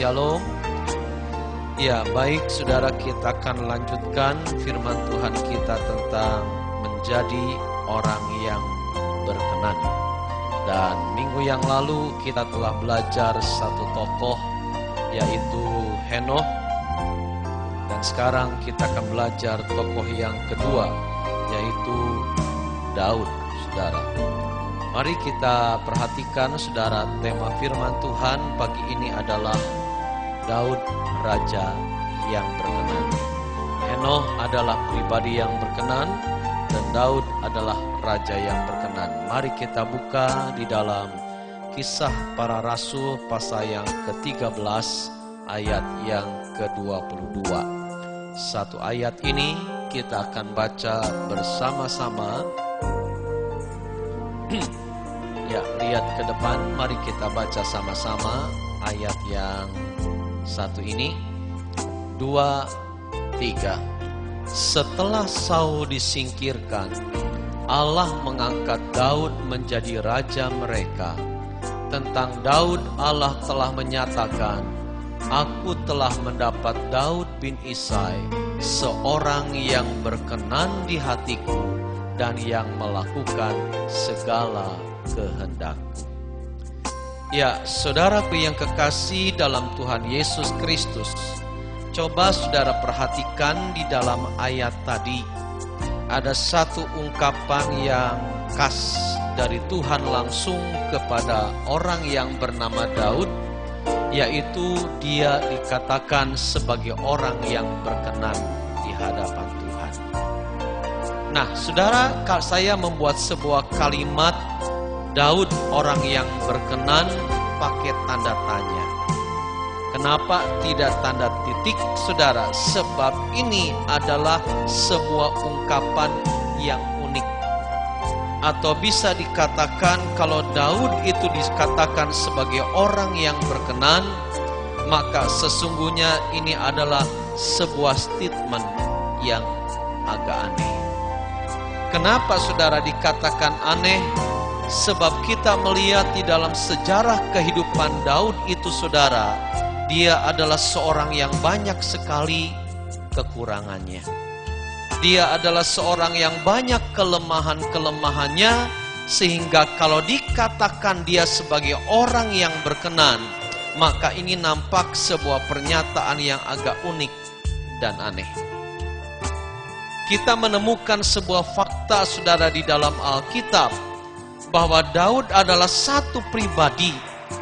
Shalom. Ya, baik saudara, kita akan lanjutkan firman Tuhan kita tentang menjadi orang yang berkenan. Dan minggu yang lalu kita telah belajar satu tokoh, yaitu Henokh. Dan sekarang kita akan belajar tokoh yang kedua, yaitu Daud, saudara. Mari kita perhatikan, saudara, tema firman Tuhan pagi ini adalah Daud, raja yang berkenan. Henokh adalah pribadi yang berkenan dan Daud adalah raja yang berkenan. Mari kita buka di dalam Kisah Para Rasul pasal yang ke-13 ayat yang ke-22. Satu ayat ini kita akan baca bersama-sama. Ya, lihat ke depan, mari kita baca sama-sama ayat yang satu ini. 2, 3. Setelah Saul disingkirkan, Allah mengangkat Daud menjadi raja mereka. Tentang Daud, Allah telah menyatakan, Aku telah mendapat Daud bin Isai, seorang yang berkenan di hatiku dan yang melakukan segala kehendakku. Ya, saudaraku yang kekasih dalam Tuhan Yesus Kristus, coba saudara perhatikan di dalam ayat tadi. Ada satu ungkapan yang khas dari Tuhan langsung kepada orang yang bernama Daud, yaitu dia dikatakan sebagai orang yang berkenan di hadapan Tuhan. Nah, saudara, saya membuat sebuah kalimat Daud orang yang berkenan pakai tanda tanya. Kenapa tidak tanda titik, saudara? Sebab ini adalah sebuah ungkapan yang unik. Atau bisa dikatakan kalau Daud itu dikatakan sebagai orang yang berkenan, maka sesungguhnya ini adalah sebuah statement yang agak aneh. Kenapa saudara dikatakan aneh? Sebab kita melihat di dalam sejarah kehidupan Daud itu, saudara, dia adalah seorang yang banyak sekali kekurangannya. Dia adalah seorang yang banyak kelemahan-kelemahannya, sehingga kalau dikatakan dia sebagai orang yang berkenan, maka ini nampak sebuah pernyataan yang agak unik dan aneh. Kita menemukan sebuah fakta, saudara, di dalam Alkitab, bahwa Daud adalah satu pribadi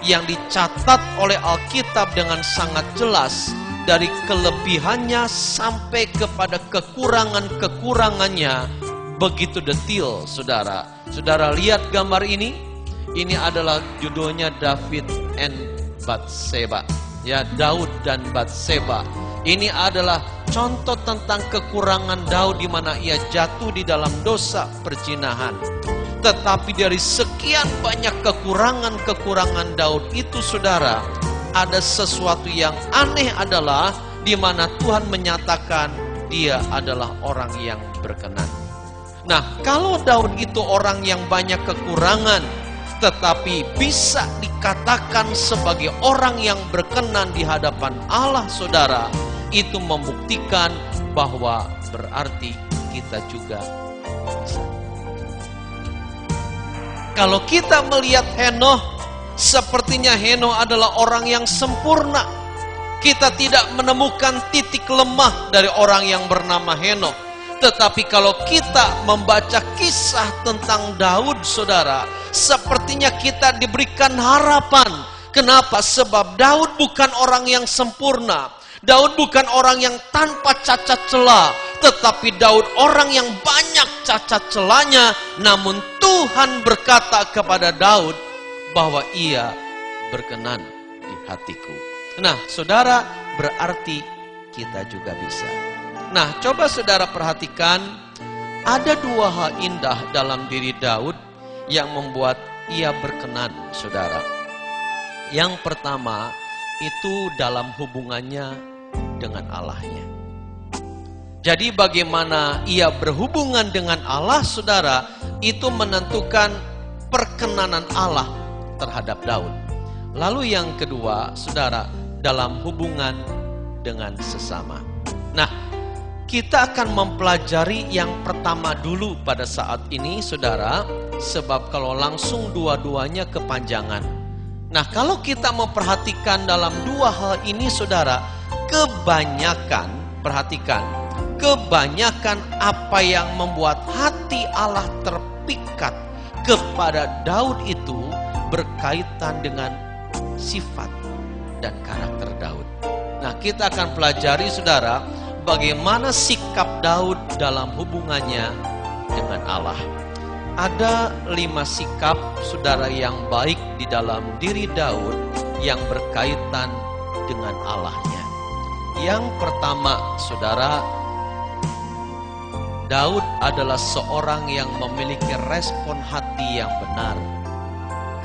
yang dicatat oleh Alkitab dengan sangat jelas, dari kelebihannya sampai kepada kekurangan-kekurangannya, begitu detail, saudara. Saudara lihat gambar ini. Ini adalah judulnya David and Bathsheba. Ya, Daud dan Bathsheba. Ini adalah contoh tentang kekurangan Daud di mana ia jatuh di dalam dosa perzinahan. Tetapi dari sekian banyak kekurangan-kekurangan Daud itu, saudara, ada sesuatu yang aneh adalah di mana Tuhan menyatakan dia adalah orang yang berkenan. Nah, kalau Daud itu orang yang banyak kekurangan, tetapi bisa dikatakan sebagai orang yang berkenan di hadapan Allah, saudara, itu membuktikan bahwa berarti kita juga bisa. Kalau kita melihat Henokh, sepertinya Henokh adalah orang yang sempurna. Kita tidak menemukan titik lemah dari orang yang bernama Henokh. Tetapi kalau kita membaca kisah tentang Daud, saudara, sepertinya kita diberikan harapan. Kenapa? Sebab Daud bukan orang yang sempurna. Daud bukan orang yang tanpa cacat celah, tetapi Daud orang yang banyak cacat celahnya. Namun Tuhan berkata kepada Daud bahwa ia berkenan di hatiku. Nah, saudara, berarti kita juga bisa. Nah, coba saudara perhatikan, ada dua hal indah dalam diri Daud yang membuat ia berkenan, saudara. Yang pertama, itu dalam hubungannya dengan Allahnya. Jadi bagaimana ia berhubungan dengan Allah, saudara, itu menentukan perkenanan Allah terhadap Daud. Lalu yang kedua, saudara, dalam hubungan dengan sesama. Nah, kita akan mempelajari yang pertama dulu pada saat ini, saudara, sebab kalau langsung dua-duanya kepanjangan. Nah, kalau kita memperhatikan dalam dua hal ini, saudara, kebanyakan, perhatikan, kebanyakan apa yang membuat hati Allah terpikat kepada Daud itu berkaitan dengan sifat dan karakter Daud. Nah, kita akan pelajari, saudara, bagaimana sikap Daud dalam hubungannya dengan Allah. Ada 5 sikap, saudara, yang baik di dalam diri Daud yang berkaitan dengan Allahnya. Yang pertama, saudara, Daud adalah seorang yang memiliki respon hati yang benar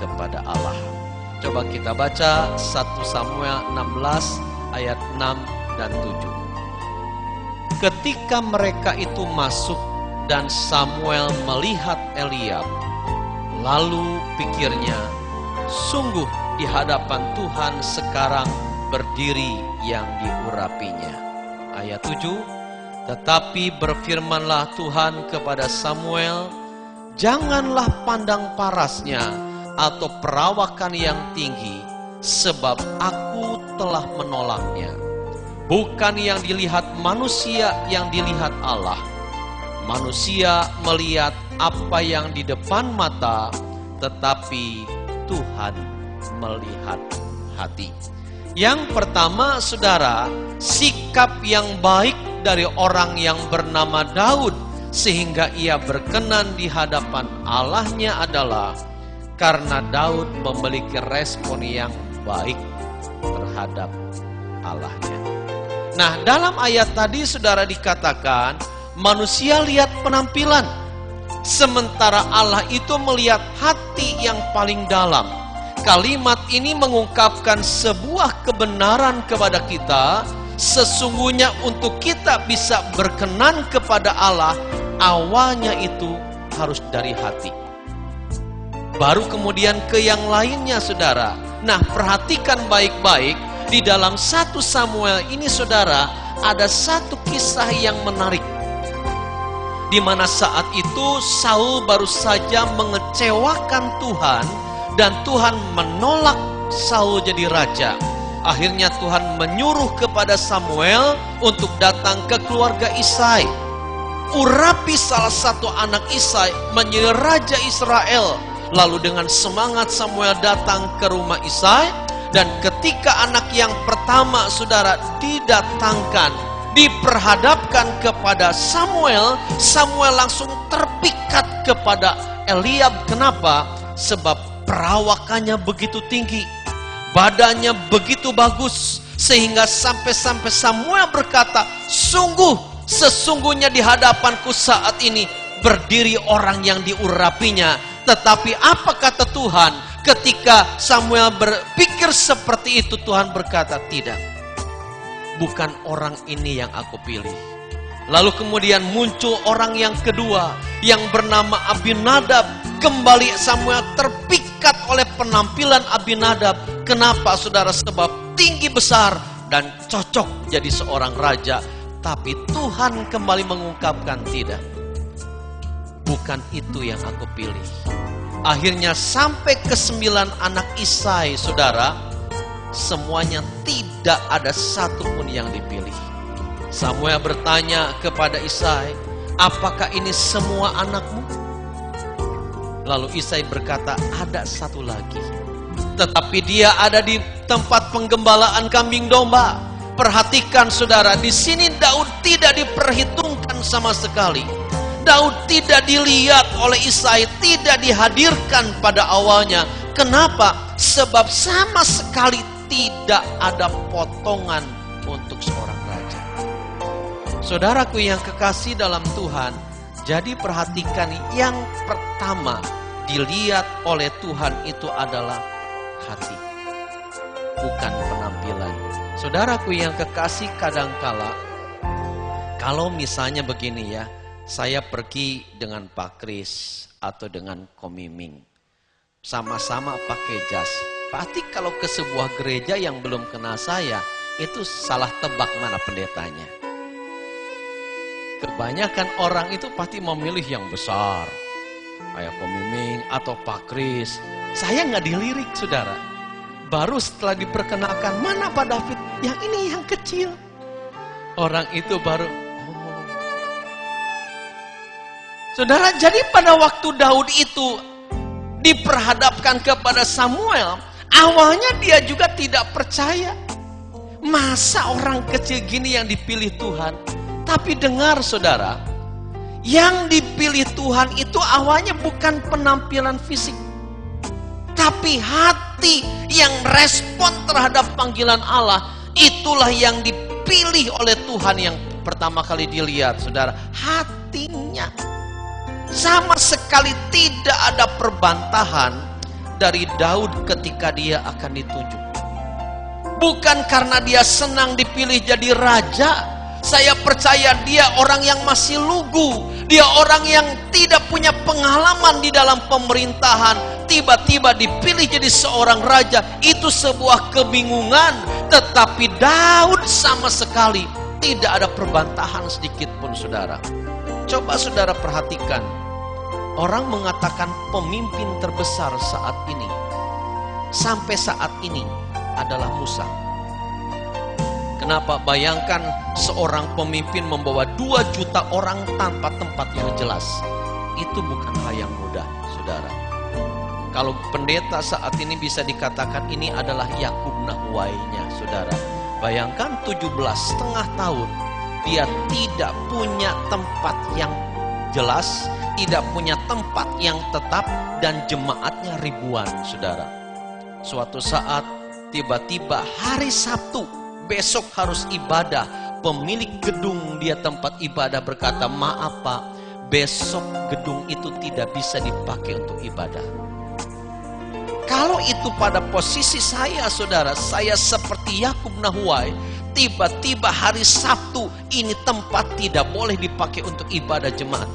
kepada Allah. Coba kita baca 1 Samuel 16 ayat 6 dan 7. Ketika mereka itu masuk dan Samuel melihat Eliab, lalu pikirnya, sungguh di hadapan Tuhan sekarang berdiri yang diurapinya. Ayat 7, tetapi berfirmanlah Tuhan kepada Samuel, janganlah pandang parasnya atau perawakan yang tinggi, sebab aku telah menolaknya. Bukan yang dilihat manusia yang dilihat Allah. Manusia melihat apa yang di depan mata, tetapi Tuhan melihat hati. Yang pertama, saudara, sikap yang baik dari orang yang bernama Daud sehingga ia berkenan di hadapan Allahnya adalah karena Daud memiliki respon yang baik terhadap Allahnya. Nah, dalam ayat tadi, saudara, dikatakan manusia lihat penampilan, sementara Allah itu melihat hati yang paling dalam. Kalimat ini mengungkapkan sebuah kebenaran kepada kita. Sesungguhnya untuk kita bisa berkenan kepada Allah, awalnya itu harus dari hati. Baru kemudian ke yang lainnya, saudara. Nah, perhatikan baik-baik. Di dalam 1 Samuel ini, saudara, ada satu kisah yang menarik. Di mana saat itu Saul baru saja mengecewakan Tuhan dan Tuhan menolak Saul jadi raja. Akhirnya Tuhan menyuruh kepada Samuel untuk datang ke keluarga Isai. Urapi salah satu anak Isai menjadi raja Israel. Lalu dengan semangat Samuel datang ke rumah Isai. Dan ketika anak yang pertama, saudara, didatangkan, diperhadapkan kepada Samuel, Samuel langsung terpikat kepada Eliab. Kenapa? Sebab perawakannya begitu tinggi, badannya begitu bagus, sehingga sampai-sampai Samuel berkata, sesungguhnya di hadapanku saat ini berdiri orang yang diurapinya. Tetapi apa kata Tuhan? Ketika Samuel berpikir seperti itu, Tuhan berkata, tidak, bukan orang ini yang aku pilih. Lalu kemudian muncul orang yang kedua yang bernama Abinadab. Kembali Samuel terpikat oleh penampilan Abinadab. Kenapa, saudara? Sebab tinggi besar dan cocok jadi seorang raja. Tapi Tuhan kembali mengungkapkan, tidak, bukan itu yang aku pilih. Akhirnya sampai ke 9 anak Isai, saudara, semuanya tidak ada satupun yang dipilih. Samuel bertanya kepada Isai, apakah ini semua anakmu? Lalu Isai berkata, ada satu lagi, tetapi dia ada di tempat penggembalaan kambing domba. Perhatikan, saudara, di sini Daud tidak diperhitungkan sama sekali. Daud tidak dilihat oleh Isai, tidak dihadirkan pada awalnya. Kenapa? Sebab sama sekali tidak ada potongan untuk seorang raja. Saudaraku yang kekasih dalam Tuhan, jadi perhatikan, yang pertama dilihat oleh Tuhan itu adalah hati, bukan penampilan. Saudaraku yang kekasih, kadangkala kalau misalnya begini ya, saya pergi dengan Pak Kris atau dengan Komiming, sama-sama pakai jas. Pasti kalau ke sebuah gereja yang belum kenal saya, itu salah tebak mana pendetanya. Kebanyakan orang itu pasti memilih yang besar, kayak Ko Miming atau Pak Kris. Saya nggak dilirik, saudara. Baru setelah diperkenalkan, mana Pak David? Yang ini yang kecil. Orang itu baru, oh. Saudara, jadi pada waktu Daud itu diperhadapkan kepada Samuel, awalnya dia juga tidak percaya. Masa orang kecil gini yang dipilih Tuhan? Tapi dengar saudara, yang dipilih Tuhan itu awalnya bukan penampilan fisik, tapi hati yang respon terhadap panggilan Allah. Itulah yang dipilih oleh Tuhan yang pertama kali dilihat, saudara. Hatinya. Sama sekali tidak ada perbantahan dari Daud ketika dia akan ditunjuk. Bukan karena dia senang dipilih jadi raja. Saya percaya dia orang yang masih lugu. Dia orang yang tidak punya pengalaman di dalam pemerintahan. Tiba-tiba dipilih jadi seorang raja. Itu sebuah kebingungan. Tetapi Daud sama sekali tidak ada perbantahan sedikit pun, saudara. Coba saudara perhatikan. Orang mengatakan pemimpin terbesar saat ini, sampai saat ini adalah Musa. Kenapa? Bayangkan seorang pemimpin membawa 2 juta orang tanpa tempat yang jelas. Itu bukan hal yang mudah, saudara. Kalau pendeta saat ini bisa dikatakan ini adalah Yakub Nahwainya, saudara. Bayangkan 17,5 tahun dia tidak punya tempat yang jelas, tidak punya tempat yang tetap, dan jemaatnya ribuan, saudara. Suatu saat tiba-tiba hari Sabtu, besok harus ibadah. Pemilik gedung dia tempat ibadah berkata, maaf Pak, besok gedung itu tidak bisa dipakai untuk ibadah. Kalau itu pada posisi saya, saudara, saya seperti Yakub Nahwai. Tiba-tiba hari Sabtu ini tempat tidak boleh dipakai untuk ibadah jemaat.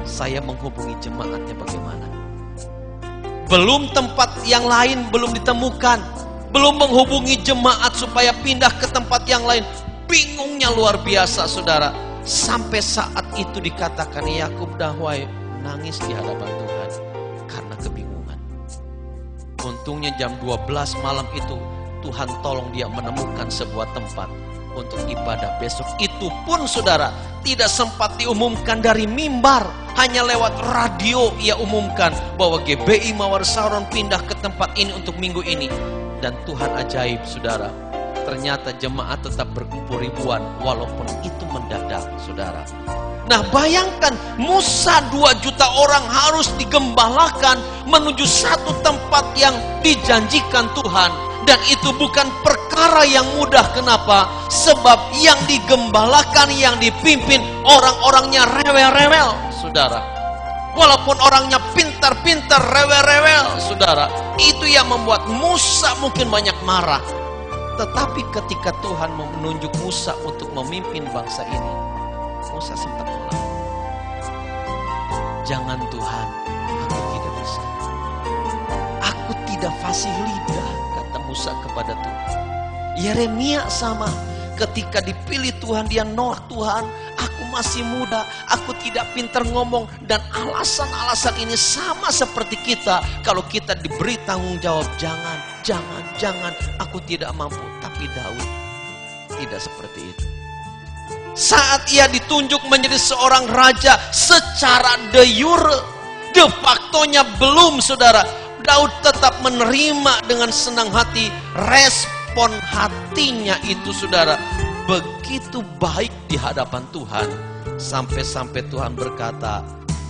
Saya menghubungi jemaatnya bagaimana? Belum tempat yang lain belum ditemukan. Belum menghubungi jemaat supaya pindah ke tempat yang lain. Bingungnya luar biasa, saudara. Sampai saat itu dikatakan Yakub Nahwai nangis di hadapan Tuhan karena kebingungan. Untungnya jam 12 malam itu Tuhan tolong dia menemukan sebuah tempat untuk ibadah besok. Itu pun saudara tidak sempat diumumkan dari mimbar, hanya lewat radio ia umumkan bahwa GBI Mawar Saron pindah ke tempat ini untuk minggu ini. Dan Tuhan ajaib, saudara, ternyata jemaat tetap berkumpul ribuan walaupun itu mendadak, saudara. Nah, bayangkan Musa 2 juta orang harus digembalakan menuju satu tempat yang dijanjikan Tuhan. Dan itu bukan perkara yang mudah. Kenapa? Sebab yang digembalakan, yang dipimpin orang-orangnya rewel-rewel, saudara. Walaupun orangnya pintar-pintar, rewel-rewel, saudara. Itu yang membuat Musa mungkin banyak marah. Tetapi ketika Tuhan menunjuk Musa untuk memimpin bangsa ini, Musa sempat menolak. Jangan Tuhan, aku tidak bisa. Aku tidak fasih lidah, kata Musa kepada Tuhan. Yeremia sama, ketika dipilih Tuhan dia nolak. Tuhan, aku masih muda, aku tidak pintar ngomong. Dan alasan-alasan ini sama seperti kita. Kalau kita diberi tanggung jawab, jangan, aku tidak mampu. Tapi Daud tidak seperti itu. Saat ia ditunjuk menjadi seorang raja secara de jure, de factonya belum, saudara. Daud tetap menerima dengan senang hati. Respon hatinya itu, saudara, begitu baik di hadapan Tuhan. Sampai-sampai Tuhan berkata,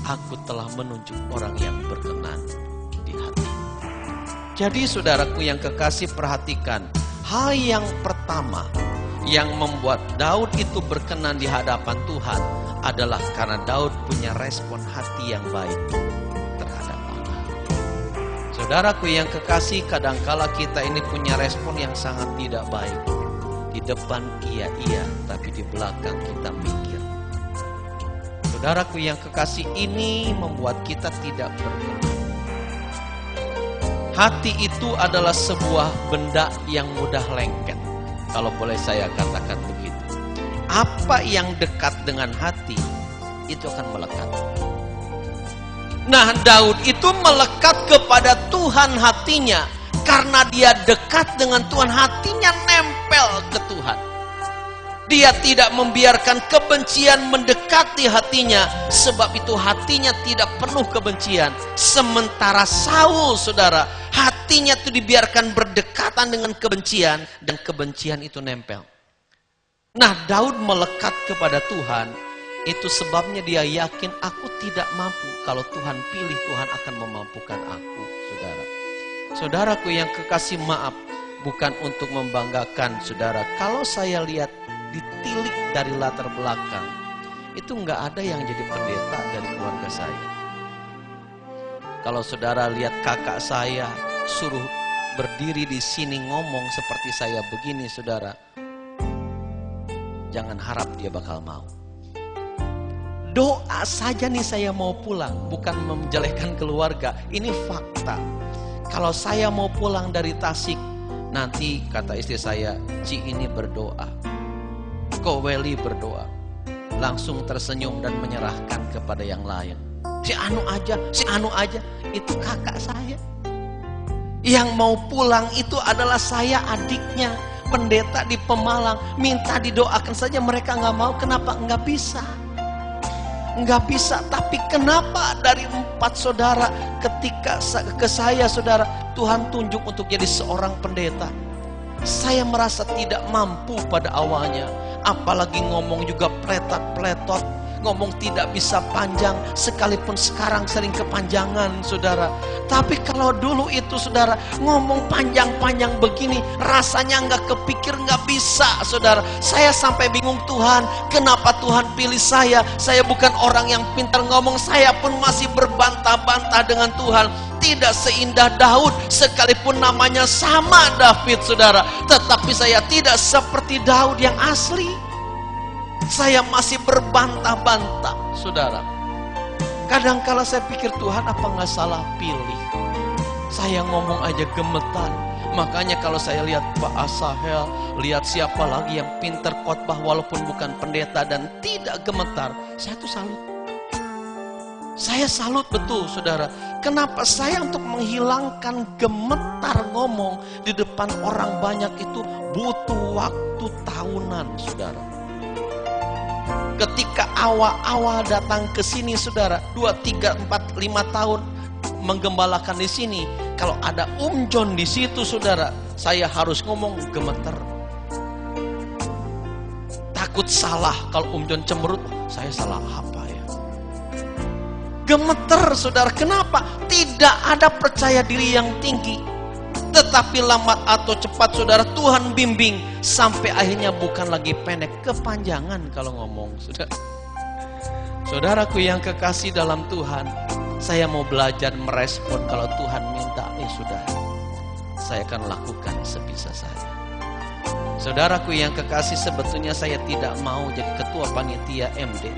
aku telah menunjuk orang yang berkenan di hati. Jadi saudaraku yang kekasih, perhatikan. Hal yang pertama yang membuat Daud itu berkenan di hadapan Tuhan adalah karena Daud punya respon hati yang baik terhadap Allah. Saudaraku yang kekasih, kadangkala kita ini punya respon yang sangat tidak baik. Di depan iya, tapi di belakang kita mikir. Saudaraku yang kekasih, ini membuat kita tidak berkenan. hati itu adalah sebuah benda yang mudah lengket. Kalau boleh saya katakan begitu. Apa yang dekat dengan hati, itu akan melekat. Nah, Daud itu melekat kepada Tuhan hatinya. Karena dia dekat dengan Tuhan, hatinya nempel ke Tuhan. Dia tidak membiarkan kebencian mendekati hatinya. Sebab itu hatinya tidak penuh kebencian. Sementara Saul, saudara, hatinya itu dibiarkan berdekatan dengan kebencian. Dan kebencian itu nempel. Nah, Daud melekat kepada Tuhan. Itu sebabnya dia yakin, aku tidak mampu. Kalau Tuhan pilih, Tuhan akan memampukan aku, saudara. Saudaraku yang kekasih, maaf, bukan untuk membanggakan saudara. Kalau saya lihat ditilik dari latar belakang, itu nggak ada yang jadi pendeta dari keluarga saya. Kalau saudara lihat kakak saya, suruh berdiri di sini ngomong seperti saya begini, saudara, jangan harap dia bakal mau. Doa saja nih saya mau pulang, bukan menjelekkan keluarga, ini fakta. Kalau saya mau pulang dari Tasik, nanti kata istri saya, Ci ini berdoa, Ko Weli berdoa, langsung tersenyum dan menyerahkan kepada yang lain. Si anu aja, itu kakak saya. Yang mau pulang itu adalah saya, adiknya, pendeta di Pemalang. Minta didoakan saja mereka nggak mau. Kenapa? Nggak bisa. Nggak bisa. Tapi kenapa dari 4 saudara ketika ke saya, saudara, Tuhan tunjuk untuk jadi seorang pendeta. Saya merasa tidak mampu pada awalnya. Apalagi ngomong juga pletot-pletot, ngomong tidak bisa panjang, sekalipun sekarang sering kepanjangan, saudara. Tapi kalau dulu itu, saudara, ngomong panjang-panjang begini, rasanya nggak kepikir, nggak bisa, saudara. Saya sampai bingung, Tuhan, kenapa Tuhan pilih saya? Saya bukan orang yang pintar ngomong, saya pun masih berbantah-bantah dengan Tuhan. Tidak seindah Daud, sekalipun namanya sama David, saudara. Tetapi saya tidak seperti Daud yang asli. Saya masih berbantah-bantah, saudara. Kadang-kala saya pikir, Tuhan apa nggak salah pilih? Saya ngomong aja gemetar. Makanya kalau saya lihat Pak Asahel, lihat siapa lagi yang pintar khotbah walaupun bukan pendeta dan tidak gemetar, saya tuh salut. Saya salut betul, saudara. Kenapa saya untuk menghilangkan gemetar ngomong di depan orang banyak itu butuh waktu tahunan, saudara. Ketika awal-awal datang ke sini, saudara, 2, 3, 4, 5 tahun menggembalakan di sini. Kalau ada John di situ, saudara, saya harus ngomong gemeter. Takut salah kalau John cemberut, saya salah apa ya? Gemeter, saudara. Kenapa? Tidak ada percaya diri yang tinggi. Tetapi lambat atau cepat, saudara, Tuhan bimbing. Sampai akhirnya bukan lagi pendek, kepanjangan kalau ngomong, saudara. Saudaraku yang kekasih dalam Tuhan, saya mau belajar merespon kalau Tuhan minta, sudah. Saya akan lakukan sebisa saya. Saudaraku yang kekasih, sebetulnya saya tidak mau jadi ketua panitia MD.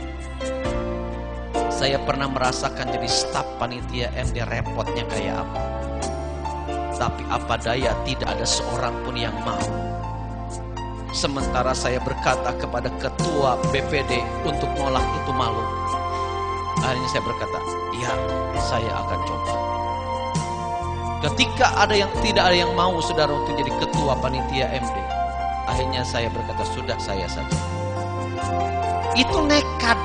Saya pernah merasakan jadi staf panitia MD repotnya kayak apa. Tapi apa daya, tidak ada seorang pun yang mau. Sementara saya berkata kepada ketua BPD untuk nolak itu malu. Akhirnya saya berkata, ya saya akan coba. Ketika tidak ada yang mau, saudara, untuk jadi ketua panitia MD, akhirnya saya berkata, sudah, saya saja. Itu nekat.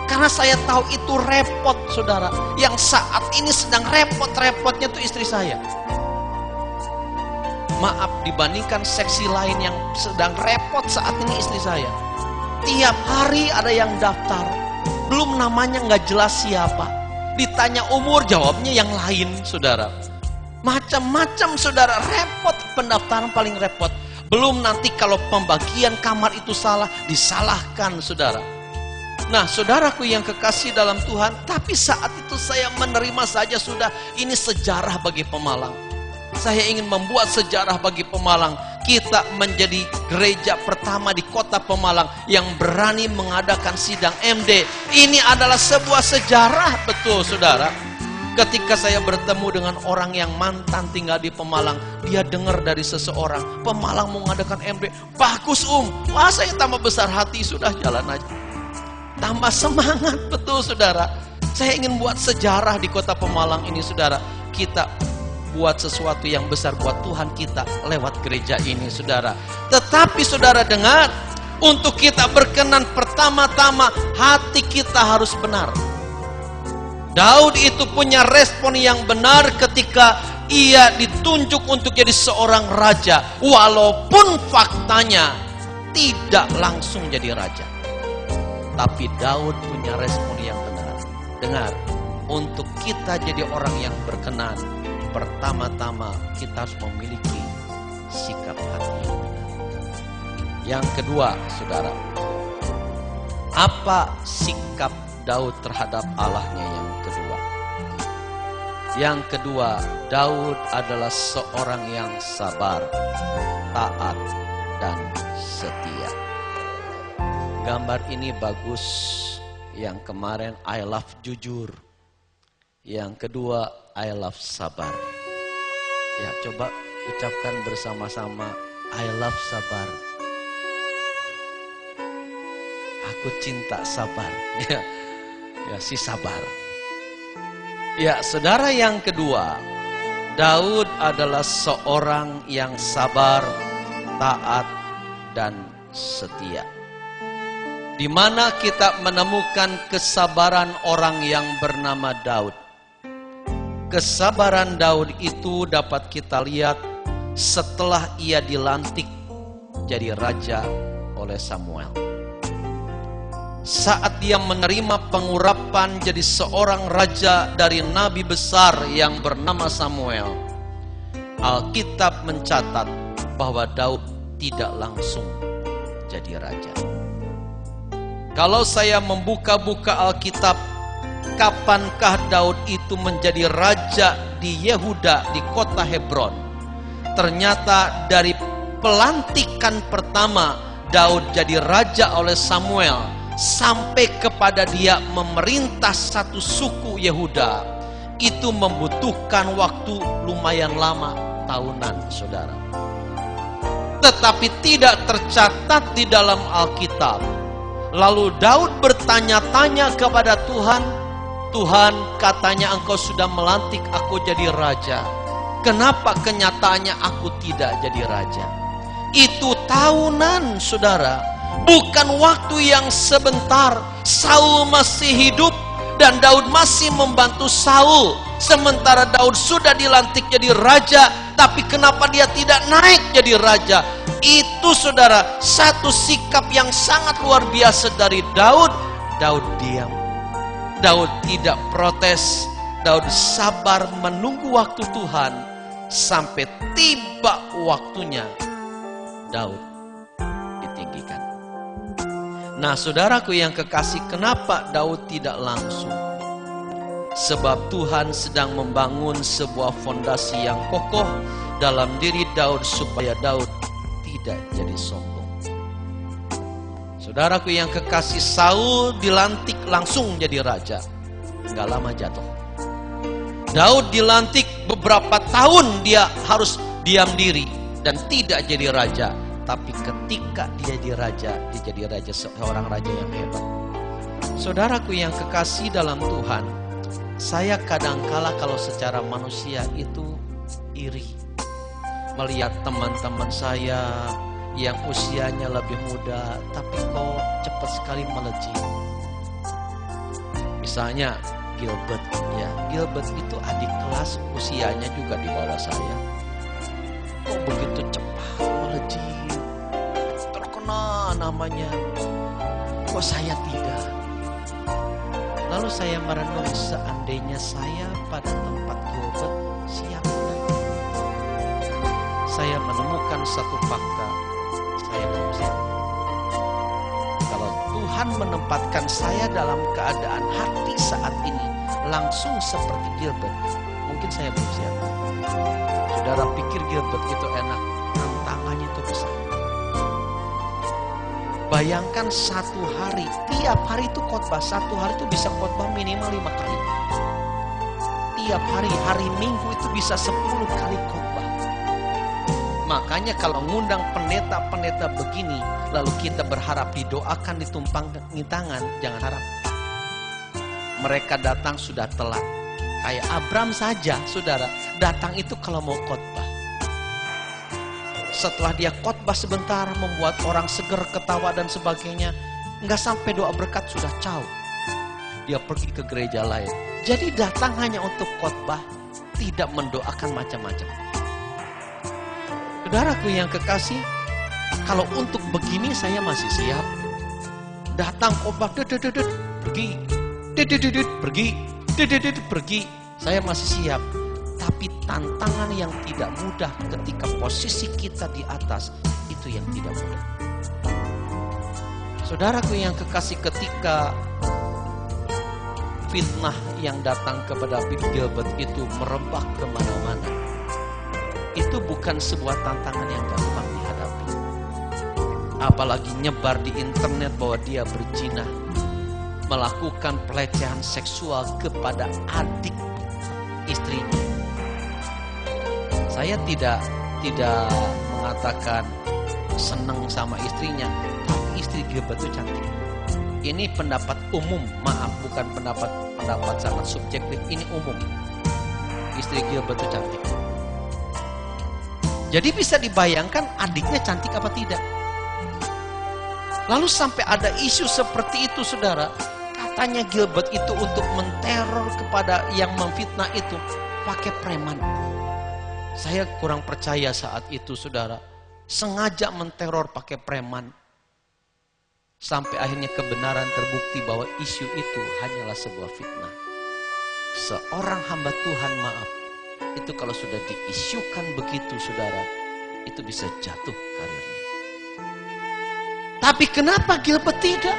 Karena saya tahu itu repot, saudara. Yang saat ini sedang repot-repotnya itu istri saya. Maaf, dibandingkan seksi lain yang sedang repot saat ini istri saya. Tiap hari ada yang daftar, belum namanya nggak jelas siapa. Ditanya umur, jawabnya yang lain, saudara. Macam-macam, saudara, repot. Pendaftaran paling repot. Belum nanti kalau pembagian kamar itu salah, disalahkan, saudara. Nah, saudaraku yang kekasih dalam Tuhan, tapi saat itu saya menerima saja, sudah, ini sejarah bagi Pemalang. Saya ingin membuat sejarah bagi Pemalang. Kita menjadi gereja pertama di kota Pemalang yang berani mengadakan sidang MD. Ini adalah sebuah sejarah, betul, saudara. Ketika saya bertemu dengan orang yang mantan tinggal di Pemalang, dia dengar dari seseorang, Pemalang mau mengadakan MD, bagus wah saya tambah besar hati, sudah jalan aja. Tambah semangat, betul saudara. Saya ingin buat sejarah di kota Pemalang ini saudara. Kita buat sesuatu yang besar buat Tuhan kita lewat gereja ini saudara. Tetapi saudara dengar, untuk kita berkenan pertama-tama hati kita harus benar. Daud itu punya respon yang benar ketika ia ditunjuk untuk jadi seorang raja. Walaupun faktanya tidak langsung jadi raja. Tapi Daud punya respon yang benar. Dengar, untuk kita jadi orang yang berkenan, pertama-tama kita harus memiliki sikap hati yang benar. Yang kedua, saudara, apa sikap Daud terhadap Allahnya yang kedua? Yang kedua, Daud adalah seorang yang sabar, taat, dan setia. Gambar ini bagus. Yang kemarin I love jujur. Yang kedua I love sabar. Ya, coba ucapkan bersama-sama, I love sabar. Aku cinta sabar. Ya, si sabar. Ya, saudara, yang kedua, Daud adalah seorang yang sabar, taat, dan setia. Di mana kita menemukan kesabaran orang yang bernama Daud. Kesabaran Daud itu dapat kita lihat setelah ia dilantik jadi raja oleh Samuel. Saat dia menerima pengurapan jadi seorang raja dari nabi besar yang bernama Samuel, Alkitab mencatat bahwa Daud tidak langsung jadi raja. Kalau saya membuka-buka Alkitab, kapankah Daud itu menjadi raja di Yehuda, di kota Hebron? Ternyata dari pelantikan pertama Daud jadi raja oleh Samuel sampai kepada dia memerintah satu suku Yehuda, itu membutuhkan waktu lumayan lama, tahunan saudara. Tetapi tidak tercatat di dalam Alkitab. Lalu Daud bertanya-tanya kepada Tuhan, Tuhan, katanya engkau sudah melantik aku jadi raja. Kenapa kenyataannya aku tidak jadi raja? Itu tahunan saudara, bukan waktu yang sebentar. Saul masih hidup dan Daud masih membantu Saul. Sementara Daud sudah dilantik jadi raja, tapi kenapa dia tidak naik jadi raja? Itu saudara, satu sikap yang sangat luar biasa dari Daud. Daud diam. Daud tidak protes. Daud sabar menunggu waktu Tuhan sampai tiba waktunya Daud ditinggikan. Nah, saudaraku yang kekasih, kenapa Daud tidak langsung? Sebab Tuhan sedang membangun sebuah fondasi yang kokoh dalam diri Daud supaya Daud tidak jadi sombong. Saudaraku yang kekasih, Saul dilantik langsung jadi raja, nggak lama jatuh. Daud dilantik beberapa tahun dia harus diam diri dan tidak jadi raja. Tapi ketika dia jadi raja, seorang raja yang hebat. Saudaraku yang kekasih dalam Tuhan, saya kadangkala kalau secara manusia itu iri. Melihat teman-teman saya yang usianya lebih muda, tapi kok cepat sekali melejit. Misalnya Gilbert, ya Gilbert itu adik kelas, usianya juga di bawah saya. Kok begitu cepat melejit, terkenal namanya, kok saya tidak? Lalu saya merenung, seandainya saya pada tempat Gilbert, siapa? Saya menemukan satu fakta, saya belum siap. Kalau Tuhan menempatkan saya dalam keadaan hati saat ini langsung seperti Gilbert, mungkin saya belum siap. Saudara pikir Gilbert itu enak, tantangannya itu besar. Bayangkan satu hari, tiap hari itu khotbah, satu hari itu bisa khotbah minimal 5 kali. setiap hari Minggu itu bisa 10 kali khotbah. Makanya kalau ngundang pendeta-pendeta begini, lalu kita berharap didoakan, ditumpangi tangan, jangan harap. Mereka datang sudah telat. Kayak Abram saja, saudara, datang itu kalau mau khotbah. Setelah dia khotbah sebentar, membuat orang seger, ketawa dan sebagainya, nggak sampai doa berkat sudah jauh. Dia pergi ke gereja lain. Jadi datang hanya untuk khotbah, tidak mendoakan macam-macam. Saudaraku yang kekasih, kalau untuk begini saya masih siap. Datang khotbah, pergi, pergi, saya masih siap. Tapi tantangan yang tidak mudah ketika posisi kita di atas, itu yang tidak mudah. Saudaraku yang kekasih, ketika fitnah yang datang kepada Bill Gilbert itu merebak kemana-mana, itu bukan sebuah tantangan yang gampang dihadapi. Apalagi nyebar di internet bahwa dia berzina, melakukan pelecehan seksual kepada adik istrinya. Saya tidak mengatakan senang sama istrinya, tapi istri Gilbert itu cantik. Ini pendapat umum, maaf, bukan pendapat sangat subjektif, ini umum. Istri Gilbert itu cantik. Jadi bisa dibayangkan adiknya cantik apa tidak. Lalu sampai ada isu seperti itu, saudara. Katanya Gilbert itu untuk menteror kepada yang memfitnah itu pakai preman. Saya kurang percaya saat itu, saudara. Sengaja menteror pakai preman. Sampai akhirnya kebenaran terbukti bahwa isu itu hanyalah sebuah fitnah. Seorang hamba Tuhan, maaf, itu kalau sudah diisukan begitu, saudara, itu bisa jatuh karirnya. Tapi kenapa Gilbert tidak?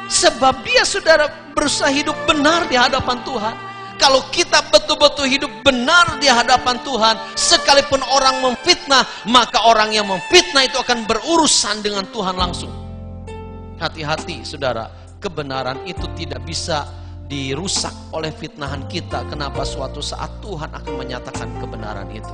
Sebab dia, saudara, berusaha hidup benar di hadapan Tuhan. Kalau kita betul-betul hidup benar di hadapan Tuhan, sekalipun orang memfitnah, maka orang yang memfitnah itu akan berurusan dengan Tuhan langsung. Hati-hati, saudara, kebenaran itu tidak bisa dirusak oleh fitnahan kita. Kenapa? Suatu saat Tuhan akan menyatakan kebenaran itu.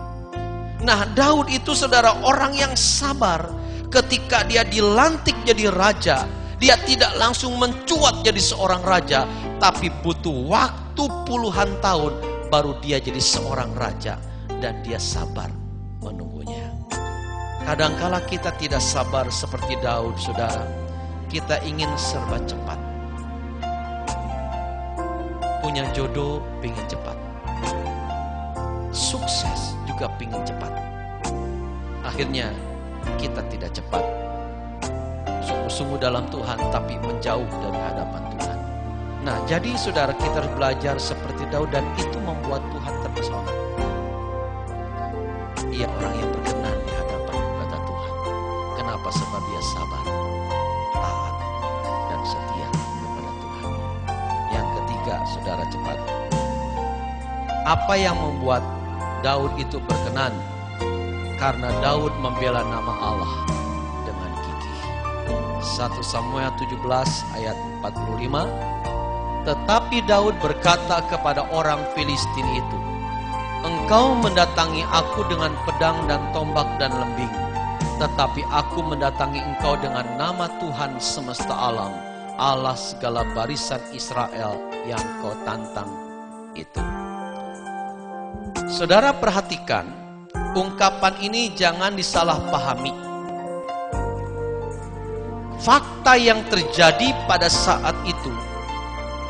Nah, Daud itu, saudara, orang yang sabar. Ketika dia dilantik jadi raja, dia tidak langsung mencuat jadi seorang raja, tapi butuh waktu puluhan tahun baru dia jadi seorang raja, dan dia sabar menunggunya. Kadangkala kita tidak sabar seperti Daud, saudara. Kita ingin serba cepat. Punya jodoh pengen cepat. Sukses juga pengen cepat. Akhirnya kita tidak cepat. Sungguh-sungguh dalam Tuhan, tapi menjauh dari hadapan Tuhan. Nah, jadi saudara, kita harus belajar seperti Daud, dan itu membuat Tuhan terpesona. Ia orang yang berkenan di hadapan kata Tuhan. Kenapa? Sebab dia sabar, taat, dan setia kepada Tuhan. Yang ketiga, saudara, cepat. Apa yang membuat Daud itu berkenan? Karena Daud membela nama Allah dengan gigih. 1 Samuel 17 ayat 45. Tetapi Daud berkata kepada orang Filistin itu, "Engkau mendatangi aku dengan pedang dan tombak dan lembing, tetapi aku mendatangi engkau dengan nama Tuhan semesta alam, Allah segala barisan Israel yang kau tantang itu." Saudara, perhatikan, ungkapan ini jangan disalahpahami. Fakta yang terjadi pada saat itu,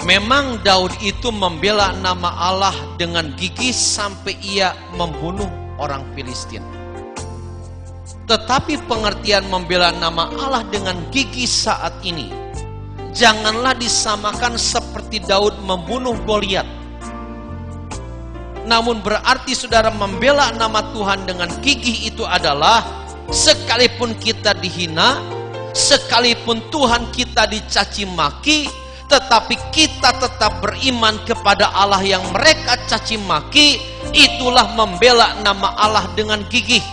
memang Daud itu membela nama Allah dengan gigih sampai ia membunuh orang Filistin. Tetapi pengertian membela nama Allah dengan gigih saat ini, janganlah disamakan seperti Daud membunuh Goliat. Namun berarti, saudara, membela nama Tuhan dengan gigih itu adalah sekalipun kita dihina, sekalipun Tuhan kita dicaci maki, tetapi kita tetap beriman kepada Allah yang mereka caci maki. Itulah membela nama Allah dengan gigih.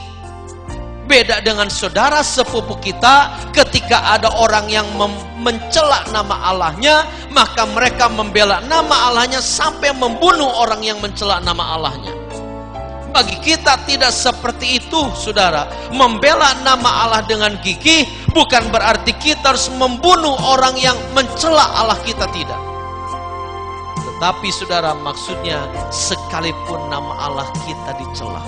Beda dengan saudara sepupu kita, ketika ada orang yang mencela nama Allahnya, maka mereka membela nama Allahnya sampai membunuh orang yang mencela nama Allahnya. Bagi kita tidak seperti itu, saudara. Membela nama Allah dengan gigih bukan berarti kita harus membunuh orang yang mencela Allah kita, tidak. Tetapi saudara, maksudnya sekalipun nama Allah kita dicela,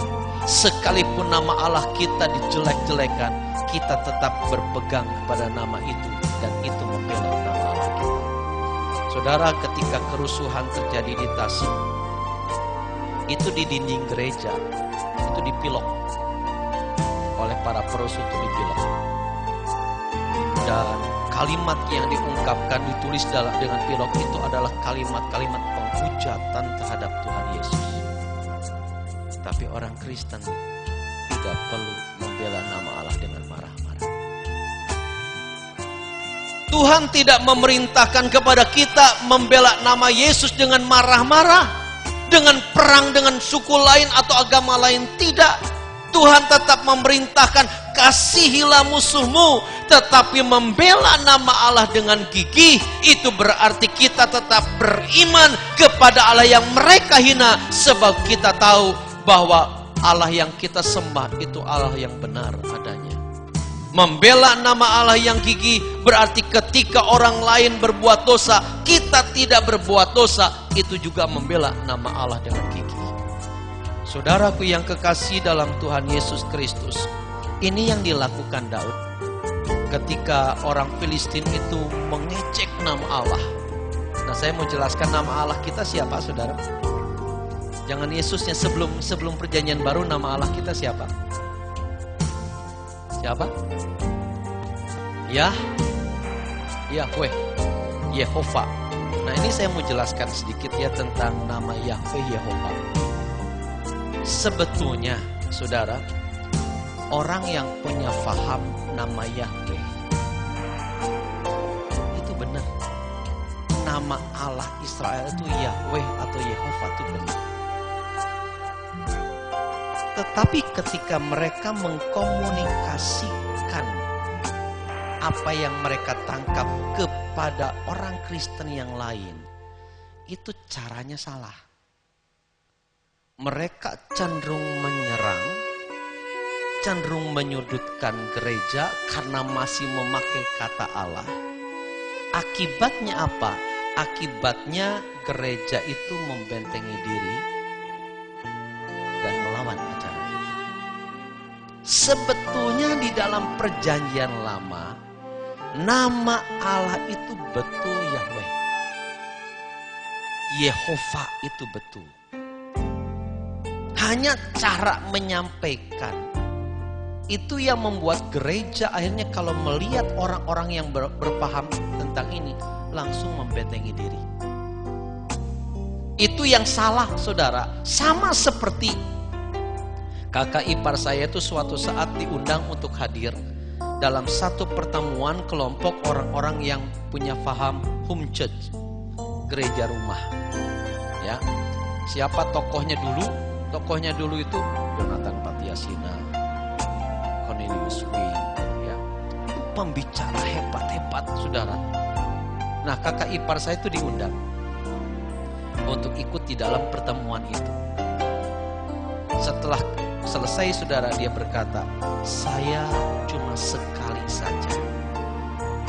sekalipun nama Allah kita dijelek-jelekan, kita tetap berpegang pada nama itu, dan itu membela nama Allah kita. Saudara, ketika kerusuhan terjadi di Tasik, itu di dinding gereja, itu dipilok oleh para perusuh, itu dipilok. Dan kalimat yang diungkapkan, ditulis dengan pilok itu adalah kalimat-kalimat penghujatan terhadap Tuhan Yesus. Tapi orang Kristen tidak perlu membela nama Allah dengan marah-marah. Tuhan tidak memerintahkan kepada kita membela nama Yesus dengan marah-marah, dengan perang dengan suku lain atau agama lain, tidak. Tuhan tetap memerintahkan kasihilah musuhmu, tetapi membela nama Allah dengan gigih, itu berarti kita tetap beriman kepada Allah yang mereka hina, sebab kita tahu bahwa Allah yang kita sembah itu Allah yang benar adanya. Membela nama Allah yang gigih berarti ketika orang lain berbuat dosa, kita tidak berbuat dosa, itu juga membela nama Allah dengan gigih. Saudaraku yang kekasih dalam Tuhan Yesus Kristus, ini yang dilakukan Daud ketika orang Filistin itu mengecek nama Allah. Nah, saya mau jelaskan nama Allah kita siapa, saudara. Jangan Yesusnya, sebelum perjanjian baru nama Allah kita siapa? Siapa? Yahweh, Yehova. Nah, ini saya mau jelaskan sedikit ya tentang nama Yahweh, Yehova. Sebetulnya, saudara, orang yang punya faham nama Yahweh itu benar. Nama Allah Israel itu Yahweh atau Yehova itu benar. Tetapi ketika mereka mengkomunikasikan apa yang mereka tangkap kepada orang Kristen yang lain, itu caranya salah. Mereka cenderung menyerang, cenderung menyudutkan gereja karena masih memakai kata Allah. Akibatnya apa? Akibatnya gereja itu membentengi diri dan melawan acara. Sebetulnya di dalam perjanjian lama, nama Allah itu betul Yahweh. Yehova itu betul. Hanya cara menyampaikan itu yang membuat gereja akhirnya kalau melihat orang-orang yang berpaham tentang ini langsung membentengi diri. Itu yang salah, saudara. Sama seperti kakak ipar saya itu suatu saat diundang untuk hadir dalam satu pertemuan kelompok orang-orang yang punya paham home church, gereja rumah. Ya, siapa tokohnya dulu? Tokohnya dulu itu Jonathan Patiasina, Cornelius Wing, ya. Itu pembicara hebat-hebat, saudara. Nah, kakak ipar saya itu diundang untuk ikut di dalam pertemuan itu. Setelah selesai, saudara, dia berkata, saya cuma sekali saja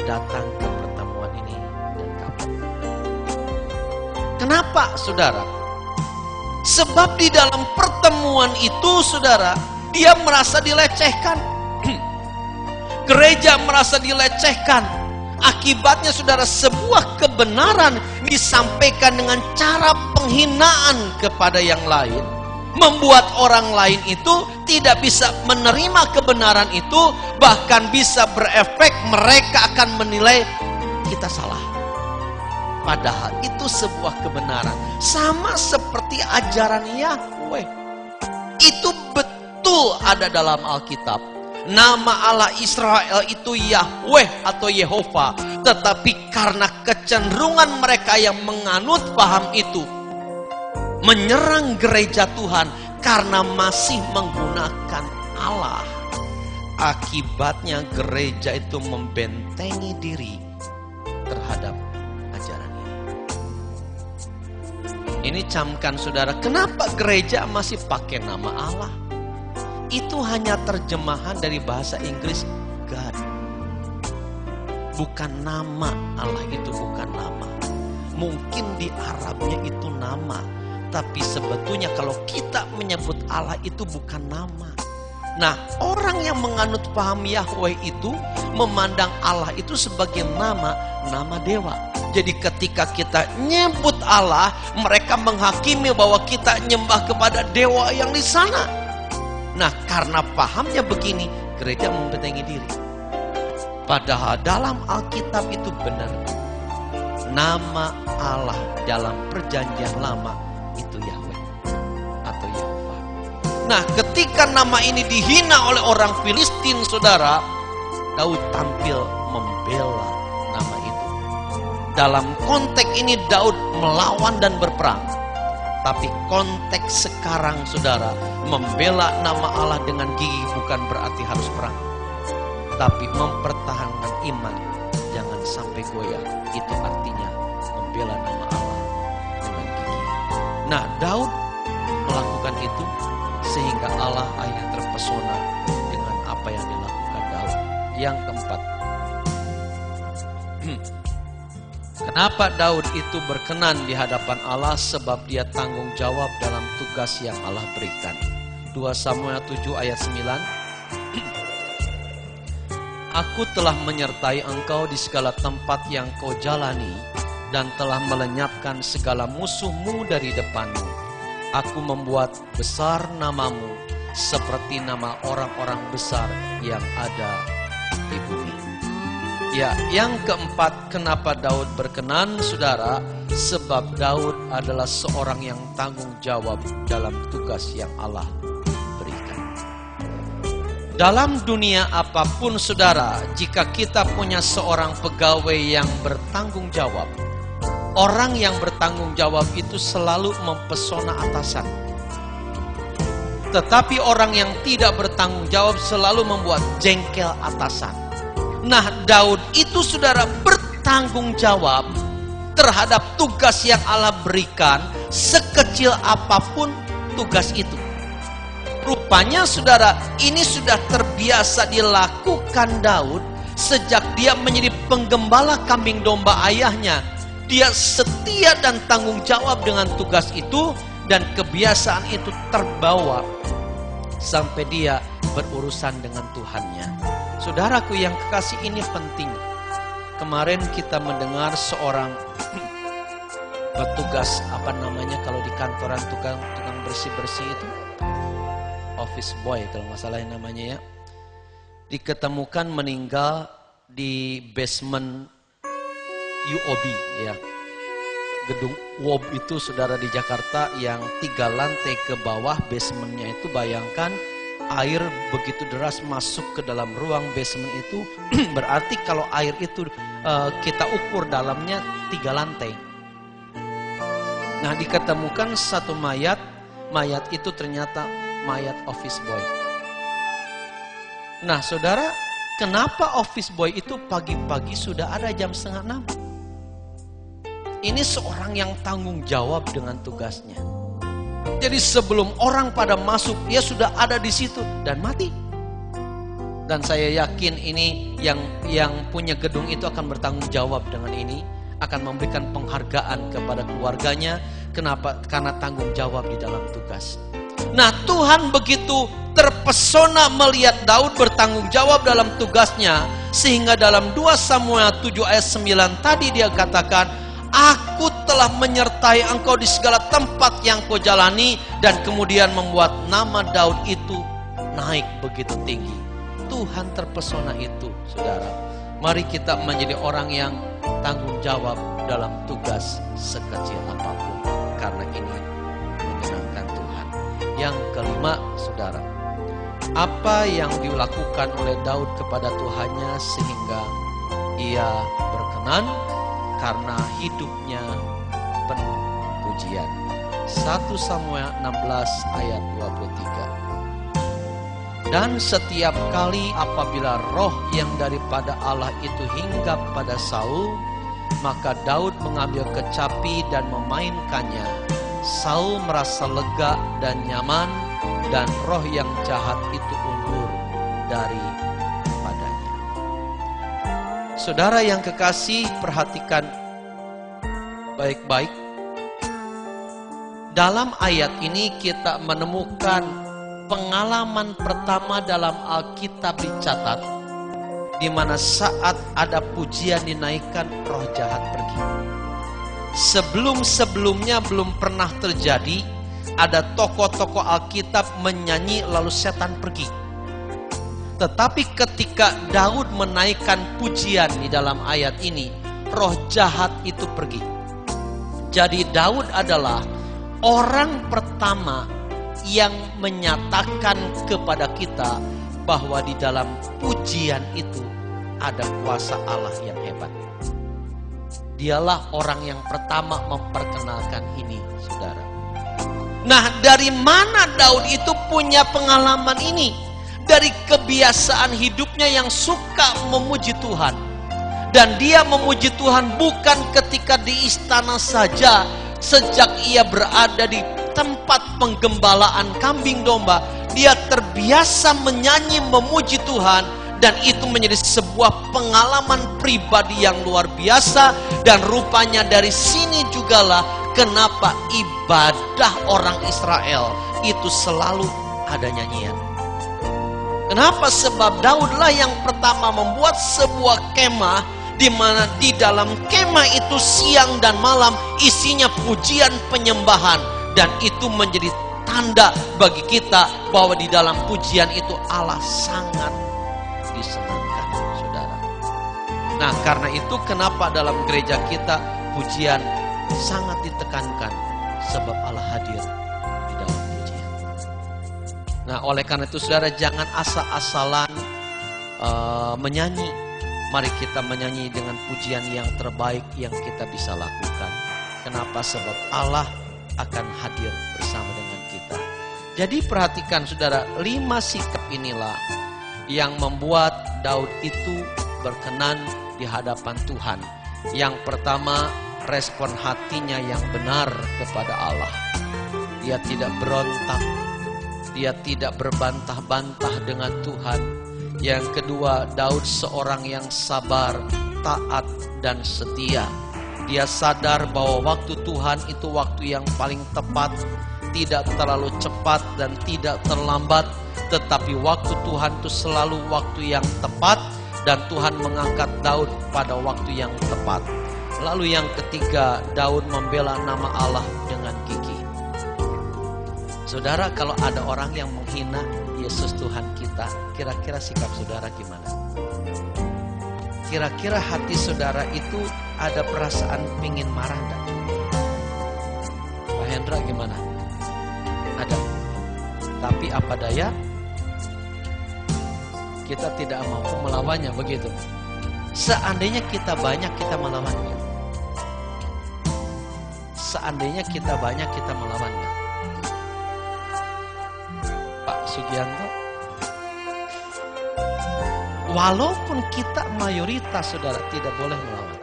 datang ke pertemuan ini dan kapan. Kenapa, saudara? Sebab di dalam pertemuan itu, saudara, dia merasa dilecehkan. Gereja merasa dilecehkan. Akibatnya, saudara, sebuah kebenaran disampaikan dengan cara penghinaan kepada yang lain, membuat orang lain itu tidak bisa menerima kebenaran itu, bahkan bisa berefek mereka akan menilai kita salah. Padahal itu sebuah kebenaran. Sama seperti ajaran Yahweh. Itu betul ada dalam Alkitab. Nama Allah Israel itu Yahweh atau Yehova. Tetapi karena kecenderungan mereka yang menganut paham itu, menyerang gereja Tuhan karena masih menggunakan Allah. Akibatnya gereja itu membentengi diri terhadap ajaran ini. Ini camkan saudara, kenapa gereja masih pakai nama Allah? Itu hanya terjemahan dari bahasa Inggris God. Bukan nama, Allah itu bukan nama. Mungkin di Arabnya itu nama, tapi sebetulnya kalau kita menyebut Allah itu bukan nama. Nah, orang yang menganut paham Yahweh itu memandang Allah itu sebagai nama dewa. Jadi ketika kita nyebut Allah, mereka menghakimi bahwa kita nyembah kepada dewa yang di sana. Nah, karena pahamnya begini, gereja membentengi diri. Padahal dalam Alkitab itu benar. Nama Allah dalam perjanjian lama itu Yahweh atau Yehova. Nah, ketika nama ini dihina oleh orang Filistin, saudara, Daud tampil membela nama itu. Dalam konteks ini Daud melawan dan berperang. Tapi konteks sekarang, saudara, membela nama Allah dengan gigih bukan berarti harus perang. Tapi mempertahankan iman, jangan sampai goyah. Itu artinya membela nama Allah dengan gigih. Nah, Daud melakukan itu sehingga Allah akhirnya terpesona dengan apa yang dilakukan Daud. Yang keempat, kenapa Daud itu berkenan di hadapan Allah? Sebab dia tanggung jawab dalam tugas yang Allah berikan. 2 Samuel 7 ayat 9. Aku telah menyertai engkau di segala tempat yang kau jalani, dan telah melenyapkan segala musuhmu dari depanmu. Aku membuat besar namamu seperti nama orang-orang besar yang ada di bumi. Ya, yang keempat, kenapa Daud berkenan, saudara? Sebab Daud adalah seorang yang tanggung jawab dalam tugas yang Allah berikan. Dalam dunia apapun, saudara, jika kita punya seorang pegawai yang bertanggung jawab, orang yang bertanggung jawab itu selalu mempesona atasan. Tetapi orang yang tidak bertanggung jawab selalu membuat jengkel atasan. Nah, Daud itu, saudara, bertanggung jawab terhadap tugas yang Allah berikan, sekecil apapun tugas itu. Rupanya, saudara, ini sudah terbiasa dilakukan Daud sejak dia menjadi penggembala kambing domba ayahnya. Dia setia dan tanggung jawab dengan tugas itu, dan kebiasaan itu terbawa sampai dia berurusan dengan Tuhannya. Saudaraku yang kekasih, ini penting. Kemarin kita mendengar seorang petugas, kalau di kantoran tukang bersih-bersih itu, office boy kalau nggak salah namanya ya, diketemukan meninggal di basement UOB ya. Gedung UOB itu, saudara, di Jakarta yang 3 lantai ke bawah basementnya itu, bayangkan air begitu deras masuk ke dalam ruang basement itu. Berarti kalau air itu kita ukur dalamnya 3 lantai. Nah, diketemukan satu mayat itu ternyata mayat office boy. Nah, saudara, kenapa office boy itu pagi-pagi sudah ada jam 5:30? Ini seorang yang tanggung jawab dengan tugasnya. Jadi sebelum orang pada masuk, dia sudah ada di situ dan mati. Dan saya yakin ini yang punya gedung itu akan bertanggung jawab dengan ini, akan memberikan penghargaan kepada keluarganya. Kenapa? Karena tanggung jawab di dalam tugas. Nah, Tuhan begitu terpesona melihat Daud bertanggung jawab dalam tugasnya, sehingga dalam 2 Samuel 7 ayat 9 tadi dia katakan, aku telah menyertai engkau di segala tempat yang kau jalani, dan kemudian membuat nama Daud itu naik begitu tinggi. Tuhan terpesona itu, saudara. Mari kita menjadi orang yang tanggung jawab dalam tugas sekecil apapun, karena ini menyenangkan Tuhan. Yang kelima, saudara, apa yang dilakukan oleh Daud kepada Tuhannya sehingga ia berkenan? Karena hidupnya penuh pujian. 1 Samuel 16 ayat 23. Dan setiap kali apabila roh yang daripada Allah itu hinggap pada Saul, maka Daud mengambil kecapi dan memainkannya. Saul merasa lega dan nyaman, dan roh yang jahat itu undur daripadanya. Saudara yang kekasih, perhatikan baik-baik. Dalam ayat ini kita menemukan pengalaman pertama dalam Alkitab dicatat, di mana saat ada pujian dinaikkan, roh jahat pergi. Sebelum-sebelumnya belum pernah terjadi ada tokoh-tokoh Alkitab menyanyi lalu setan pergi. Tetapi ketika Daud menaikkan pujian di dalam ayat ini, roh jahat itu pergi. Jadi Daud adalah orang pertama yang menyatakan kepada kita bahwa di dalam pujian itu ada kuasa Allah yang hebat. Dialah orang yang pertama memperkenalkan ini, saudara. Nah, dari mana Daud itu punya pengalaman ini? Dari kebiasaan hidupnya yang suka memuji Tuhan. Dan dia memuji Tuhan bukan ketika di istana saja. Sejak ia berada di tempat penggembalaan kambing domba, dia terbiasa menyanyi memuji Tuhan. Dan itu menjadi sebuah pengalaman pribadi yang luar biasa. Dan rupanya dari sini jugalah kenapa ibadah orang Israel itu selalu ada nyanyian. Kenapa? Sebab Daudlah yang pertama membuat sebuah kemah, di mana di dalam kemah itu siang dan malam isinya pujian penyembahan. Dan itu menjadi tanda bagi kita bahwa di dalam pujian itu Allah sangat disenangkan, saudara. Nah, karena itu kenapa dalam gereja kita pujian sangat ditekankan, sebab Allah hadir di dalam pujian. Nah, oleh karena itu saudara, jangan asal-asalan menyanyi. Mari kita menyanyi dengan pujian yang terbaik yang kita bisa lakukan. Kenapa? Sebab Allah akan hadir bersama dengan kita. Jadi perhatikan saudara, 5 sikap inilah yang membuat Daud itu berkenan di hadapan Tuhan. Yang pertama, respon hatinya yang benar kepada Allah. Dia tidak berontak, dia tidak berbantah-bantah dengan Tuhan. Yang kedua, Daud seorang yang sabar, taat, dan setia. Dia sadar bahwa waktu Tuhan itu waktu yang paling tepat, tidak terlalu cepat dan tidak terlambat. Tetapi waktu Tuhan itu selalu waktu yang tepat, dan Tuhan mengangkat Daud pada waktu yang tepat. Lalu yang ketiga, Daud membela nama Allah dengan gigih. Saudara, kalau ada orang yang menghina Yesus Tuhan kita, kira-kira sikap saudara gimana? Kira-kira hati saudara itu ada perasaan pingin marah enggak? Pak Hendra gimana? Ada. Tapi apa daya? Kita tidak mampu melawannya, begitu. Seandainya kita banyak, kita melawannya. Seandainya kita banyak, kita melawannya. Pak Sugianto, walaupun kita mayoritas, saudara, tidak boleh melawan.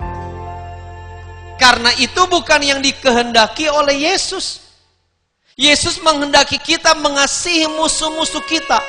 Karena itu bukan yang dikehendaki oleh Yesus. Yesus menghendaki kita mengasihi musuh-musuh kita.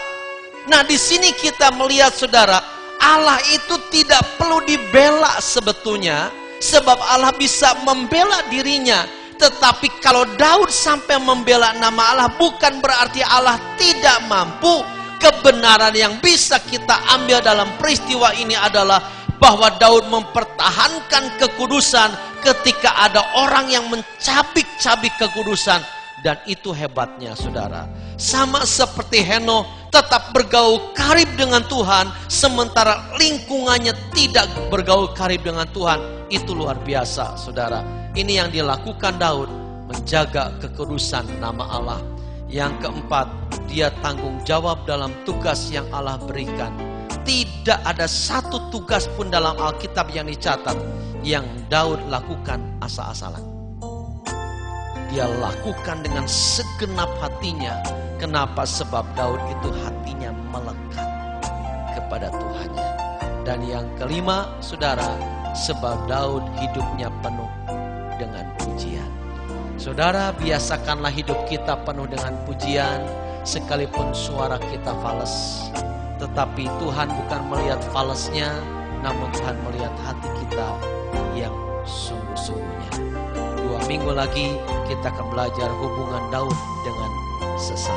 Nah, di sini kita melihat, saudara, Allah itu tidak perlu dibela sebetulnya, sebab Allah bisa membela dirinya. Tetapi kalau Daud sampai membela nama Allah, bukan berarti Allah tidak mampu. Kebenaran yang bisa kita ambil dalam peristiwa ini adalah bahwa Daud mempertahankan kekudusan ketika ada orang yang mencabik-cabik kekudusan. Dan itu hebatnya, saudara. Sama seperti Henokh tetap bergaul karib dengan Tuhan, sementara lingkungannya tidak bergaul karib dengan Tuhan. Itu luar biasa, saudara. Ini yang dilakukan Daud, menjaga kekudusan nama Allah. Yang keempat, dia tanggung jawab dalam tugas yang Allah berikan. Tidak ada satu tugas pun dalam Alkitab yang dicatat yang Daud lakukan asal-asalan. Dia lakukan dengan segenap hatinya. Kenapa? Sebab Daud itu hati hatinya melekat kepada Tuhannya. Dan yang kelima, saudara, sebab Daud hidupnya penuh dengan pujian. Saudara, biasakanlah hidup kita penuh dengan pujian, sekalipun suara kita fales. Tetapi Tuhan bukan melihat falesnya, namun Tuhan melihat hati kita yang sungguh-sungguhnya. 2 minggu lagi kita akan belajar hubungan Daud dengan sesama.